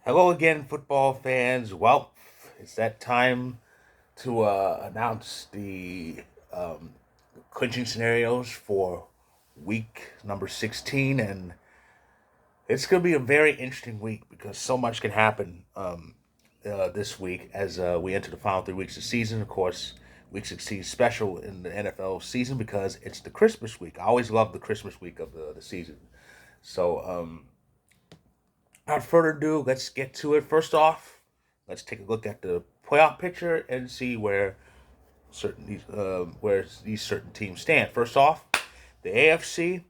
Hello again, football fans. Well, it's that time to announce the um, clinching scenarios for week number 16. And it's going to be a very interesting week because so much can happen this week as we enter the final 3 weeks of the season. Of course, week 16 is special in the NFL season because it's the Christmas week. I always love the Christmas week of the season. So, without further ado, let's get to it. First off, let's take a look at the playoff picture and see where these certain teams stand. First off, the AFC,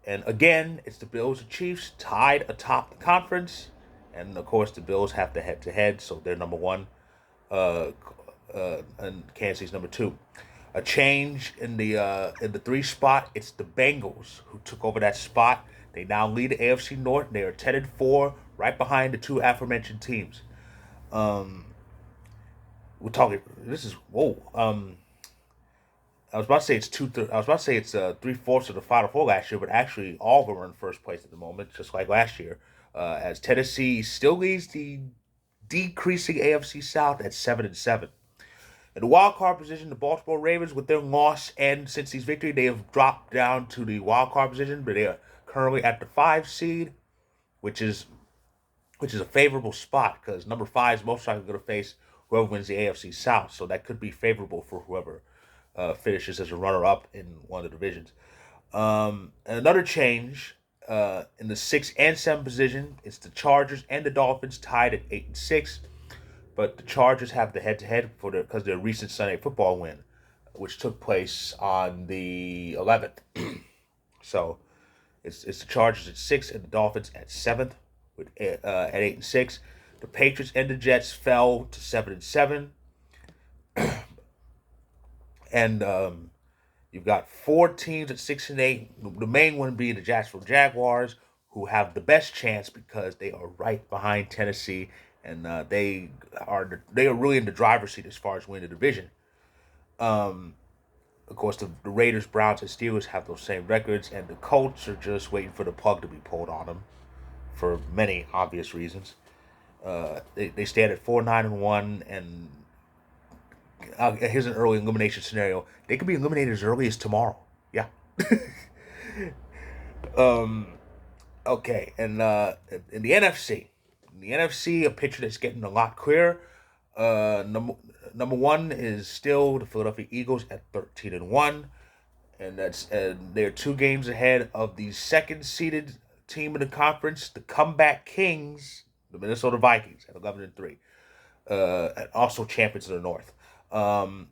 and again, it's the Bills and Chiefs tied atop the conference, and of course, the Bills have the head-to-head, so they're number one, uh, and Kansas City's number two. A change in the three spot. It's the Bengals who took over that spot. They now lead the AFC North. They are 10-4, right behind the two aforementioned teams. Um, we're talking. This is whoa. I was about to say it's I was about to say it's 3/4 of the Final Four last year, but actually all of them are in first place at the moment, just like last year. As Tennessee still leads the decreasing AFC South at 7-7. In the wild card position, the Baltimore Ravens, with their loss and Cincy's victory, they have dropped down to the wild card position, but they are currently at the 5 seed, which is a favorable spot because number five is most likely going to face whoever wins the AFC South, so that could be favorable for whoever finishes as a runner-up in one of the divisions. And another change in the 6 and 7 position, it's the Chargers and the Dolphins tied at 8-6. But the Chargers have the head-to-head for because their recent Sunday football win, which took place on the 11th. So it's the Chargers at 6 and the Dolphins at 7th with at 8-6. The Patriots and the Jets fell to 7-7, and you've got four teams at 6-8. The main one being the Jacksonville Jaguars, who have the best chance because they are right behind Tennessee, and they are really in the driver's seat as far as winning the division. Um, of course, the Raiders, Browns, and Steelers have those same records, and the Colts are just waiting for the plug to be pulled on them for many obvious reasons. They stand at 4-9-1, and here's an early elimination scenario. They could be eliminated as early as tomorrow. Yeah. um. Okay, and in the NFC, a picture that's getting a lot clearer. Number one is still the Philadelphia Eagles at 13-1, and they're 2 games ahead of the second seeded team in the conference, the comeback Kings, the Minnesota Vikings at 11-3, and also champions of the North. Um,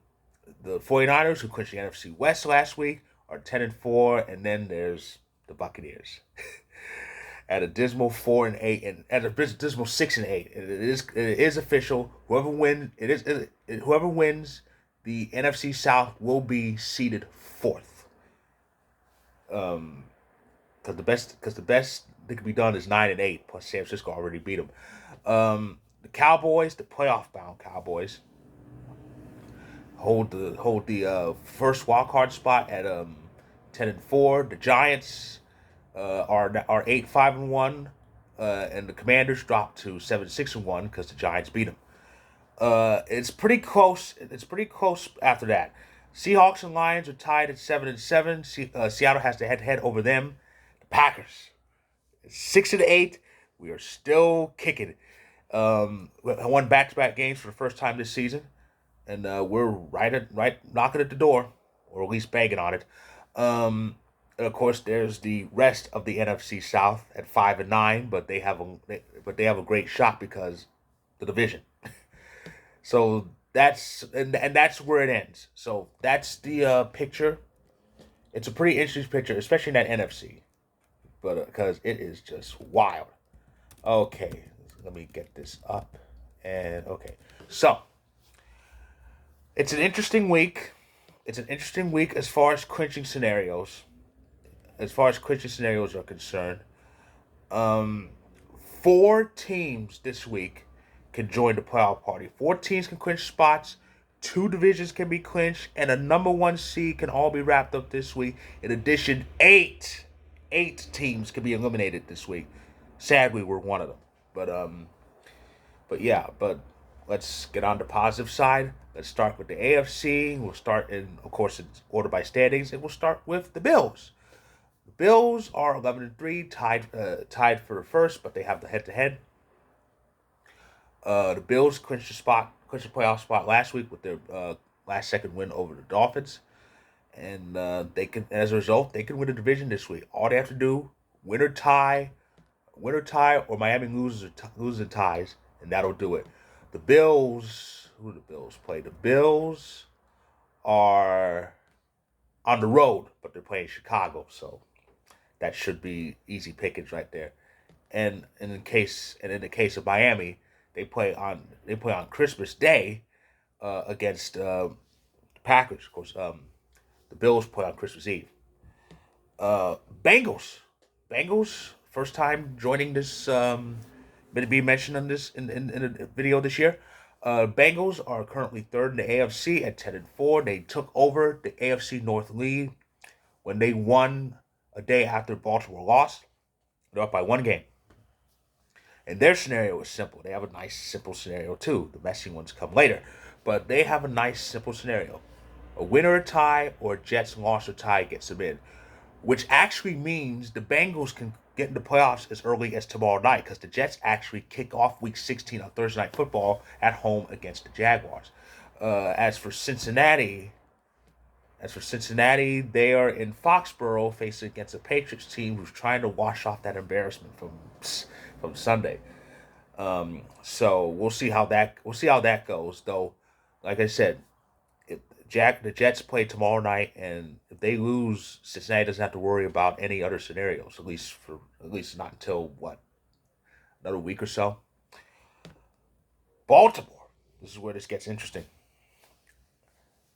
the 49ers, who clinched the NFC West last week, are 10-4, and then there's the Buccaneers at a dismal 4-8, and at a dismal 6-8. It is official. Whoever wins the NFC South will be seeded fourth. Because the best that can be done is 9-8. Plus San Francisco already beat them. The Cowboys, the playoff bound Cowboys, hold the first wild card spot at 10-4. The Giants are 8-5-1, and the Commanders dropped to 7-6-1 because the Giants beat them. It's pretty close. It's pretty close after that. Seahawks and Lions are tied at 7-7. Seattle has the head-to-head over them. The Packers 6-8. We are still kicking. I won back-to-back games for the first time this season, and we're right knocking at the door, or at least banging on it. And of course, there's the rest of the NFC South at 5-9, but they have a great shot because the division. So that's where it ends. So that's the picture. It's a pretty interesting picture, especially in that NFC, but because it is just wild. Okay, let me get this up, and okay, so it's an interesting week. It's an interesting week as far as clinching scenarios. As far as clinching scenarios are concerned, um, 4 teams this week can join the playoff party. 4 teams can clinch spots. 2 divisions can be clinched, and a number one seed can all be wrapped up this week. In addition, eight teams can be eliminated this week. Sadly, we're one of them. But But yeah, but let's get on the positive side. Let's start with the AFC. We'll start in, of course, it's order by standings, and we'll start with the Bills. The Bills are 11-3, tied for the first, but they have the head-to-head. The Bills clinched the playoff spot last week with their last second win over the Dolphins, and they can, as a result, they can win the division this week. All they have to do, win or tie, or Miami loses and ties, and that'll do it. The Bills, who do the Bills play? The Bills are on the road, but they're playing Chicago, so that should be easy pickings right there. And in the case of Miami, they play on Christmas Day against Packers. Of course, the Bills play on Christmas Eve. Uh, Bengals, Bengals, first time joining this. Be mentioned on this in a video this year. Bengals are currently third in the AFC at 10-4. They took over the AFC North lead when they won a day after Baltimore lost. They're up by one game. And their scenario is simple. They have a nice, simple scenario too. The messy ones come later. But they have a nice, simple scenario. A winner or tie, or a Jets loss or tie gets them in. Which actually means the Bengals can get into playoffs as early as tomorrow night, because the Jets actually kick off Week 16 on Thursday Night Football at home against the Jaguars. As for Cincinnati, they are in Foxborough facing against a Patriots team who's trying to wash off that embarrassment from Sunday. So we'll see how that goes. Though, like I said, the Jets play tomorrow night, and if they lose, Cincinnati doesn't have to worry about any other scenarios. At least not until what, another week or so. Baltimore. This is where this gets interesting.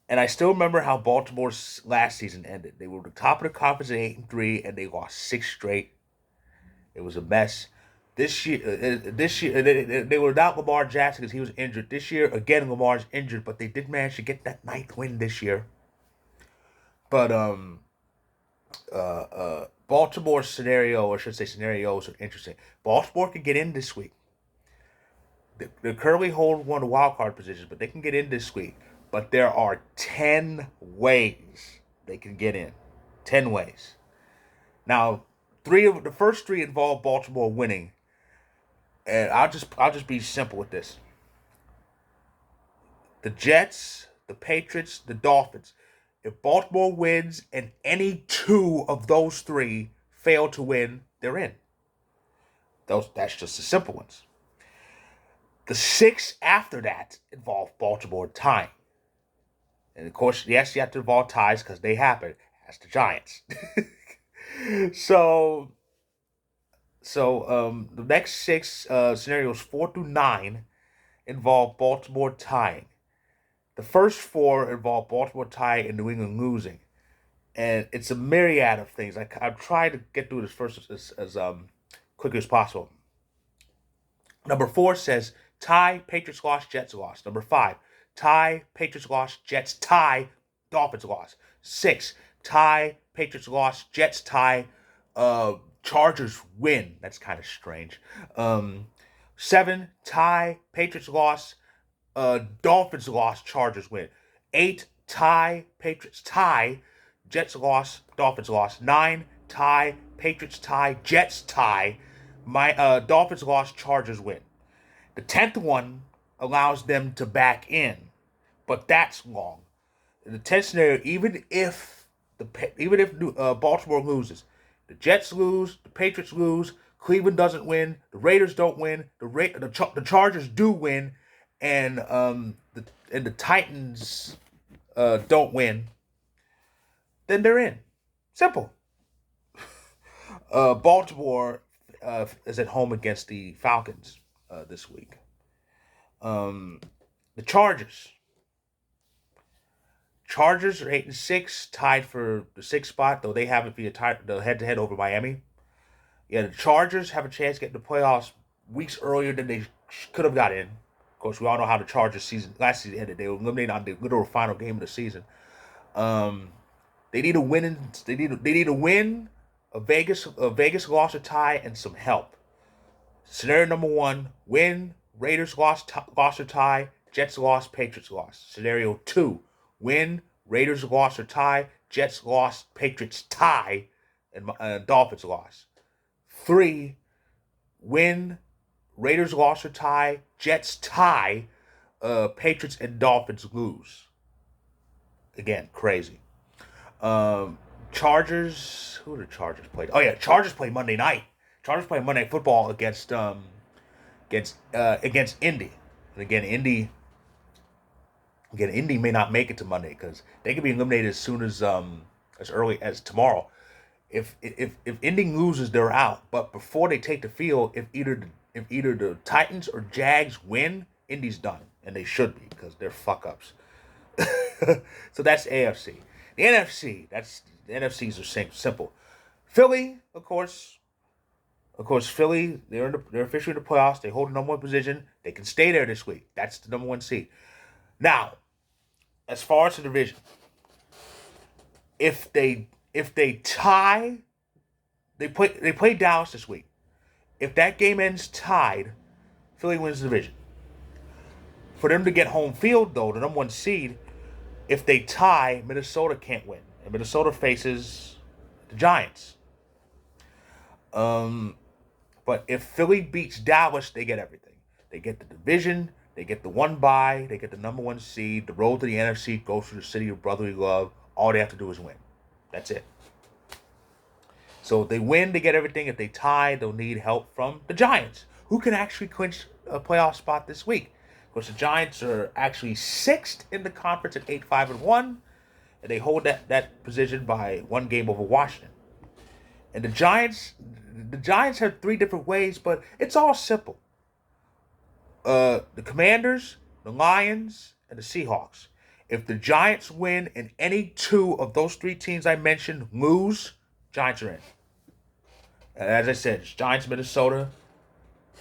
And I still remember how Baltimore's last season ended. They were at the top of the conference at 8-3, and they lost six straight. It was a mess. This year, they were without Lamar Jackson because he was injured. This year, again, Lamar's injured, but they did manage to get that ninth win this year. But Baltimore's scenario, or I should say scenarios, are interesting. Baltimore can get in this week. They currently hold one of the wild card positions, but they can get in this week. But there are 10 ways they can get in. 10 ways. Now, the first three involve Baltimore winning. And I'll just be simple with this. The Jets, the Patriots, the Dolphins. If Baltimore wins and any two of those three fail to win, they're in. That's just the simple ones. The six after that involve Baltimore tying. And of course, yes, you have to involve ties because they happen. That's the Giants. So the next six scenarios, 4 through 9, involve Baltimore tying. The first four involve Baltimore tying and New England losing. And it's a myriad of things. I've tried to get through this first as quickly as possible. Number 4 says tie, Patriots loss, Jets loss. Number 5, tie, Patriots loss, Jets tie, Dolphins loss. 6, tie, Patriots loss, Jets tie, Chargers win. That's kind of strange. 7, tie, Patriots loss, Dolphins loss, Chargers win. 8, tie, Patriots tie, Jets loss, Dolphins loss. 9, tie, Patriots tie, Jets tie, Dolphins loss, Chargers win. The 10th one allows them to back in, but that's long. In the 10th scenario, even if Baltimore loses, the Jets lose, the Patriots lose, Cleveland doesn't win, the Raiders don't win, the Chargers do win, and the Titans don't win, then they're in. Simple. Baltimore is at home against the Falcons this week. The Chargers. Chargers are 8-6, tied for the 6th spot, though they haven't been the head-to-head over Miami. Yeah, the Chargers have a chance to get in the playoffs weeks earlier than they could have got in. Of course, we all know how the Chargers last season ended. They were eliminated on the literal final game of the season. They need a win. They need a win, a Vegas loss or tie, and some help. Scenario number 1: win, Raiders lost or tie. Jets lost, Patriots lost. Scenario 2, win, Raiders lost or tie. Jets lost, Patriots tie, and Dolphins lost. 3, win, Raiders lost or tie. Jets tie, Patriots and Dolphins lose. Again, crazy. Chargers. Who did the Chargers play? Oh yeah, Chargers play Monday night. Chargers play Monday Night Football against Indy. And Indy may not make it to Monday because they could be eliminated as early as tomorrow. If Indy loses, they're out. But before they take the field, if either the Titans or Jags win, Indy's done, and they should be because they're fuck ups. So that's AFC. The NFC, the NFCs are simple. Philly, of course, Philly, they're officially in the playoffs. They hold the number 1 position. They can stay there this week. That's the number 1 seed. Now, as far as the division, if they tie, they play Dallas this week. If that game ends tied, Philly wins the division. For them to get home field, though, the number 1 seed, if they tie, Minnesota can't win, and Minnesota faces the Giants. But if Philly beats Dallas, they get everything. They get the division, they get the 1 bye, they get the number 1 seed. The road to the NFC goes through the city of brotherly love. All they have to do is win. That's it. So if they win, they get everything. If they tie, they'll need help from the Giants, who can actually clinch a playoff spot this week. Of course, the Giants are actually 6th in the conference at 8-5-1, and they hold that position by 1 game over Washington. And the Giants have 3 different ways, but it's all simple. The Commanders, the Lions, and the Seahawks. If the Giants win and any 2 of those 3 teams I mentioned lose, Giants are in. And as I said, it's Giants, Minnesota.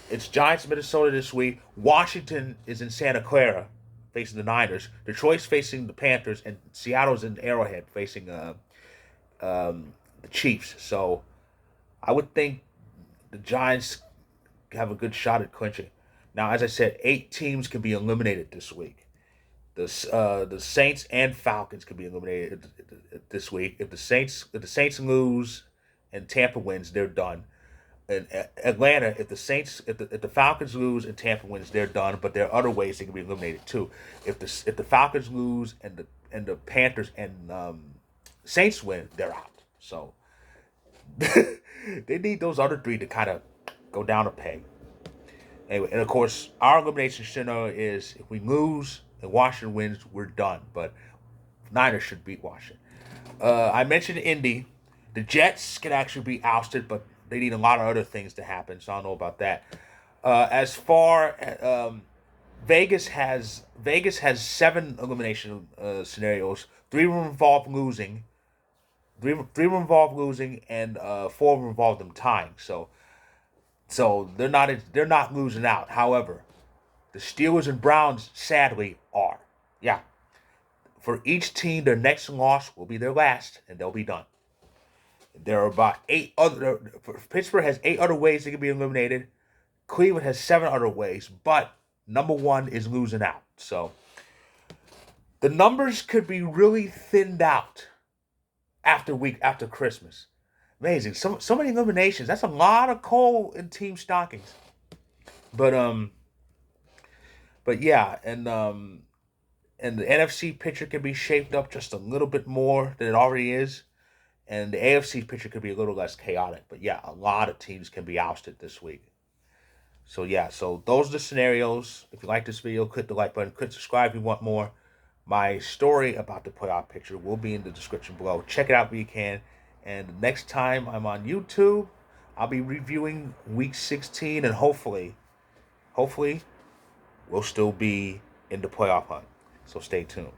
It's Giants, Minnesota this week. Washington is in Santa Clara facing the Niners. Detroit's facing the Panthers, and Seattle's in Arrowhead facing the Chiefs. So I would think the Giants have a good shot at clinching. Now, as I said, 8 teams can be eliminated this week. The Saints and Falcons can be eliminated this week. If the Saints lose and Tampa wins, they're done. In Atlanta, if the Falcons lose and Tampa wins, they're done. But there are other ways they can be eliminated too. If the Falcons lose and the Panthers and Saints win, they're out. So they need those other 3 to kind of go down a peg. Anyway, and of course, our elimination scenario is if we lose and Washington wins, we're done. But Niners should beat Washington. I mentioned Indy. The Jets can actually be ousted, but they need a lot of other things to happen, so I don't know about that. As far as Vegas has 7 elimination scenarios. 3 of them involve losing. 3 of them involve losing, and 4 of them involve them tying. So they're not losing out. However, the Steelers and Browns sadly are. Yeah. For each team, their next loss will be their last, and they'll be done. There are about 8 other. Pittsburgh has 8 other ways they can be eliminated. Cleveland has 7 other ways, but number 1 is losing out. So the numbers could be really thinned out after Christmas. Amazing. So many eliminations. That's a lot of coal in team stockings. But yeah, and the NFC picture can be shaped up just a little bit more than it already is. And the AFC picture could be a little less chaotic. But yeah, a lot of teams can be ousted this week. So yeah, so those are the scenarios. If you like this video, click the like button. Click subscribe if you want more. My story about the playoff picture will be in the description below. Check it out when you can. And the next time I'm on YouTube, I'll be reviewing Week 16. And hopefully, we'll still be in the playoff hunt. So stay tuned.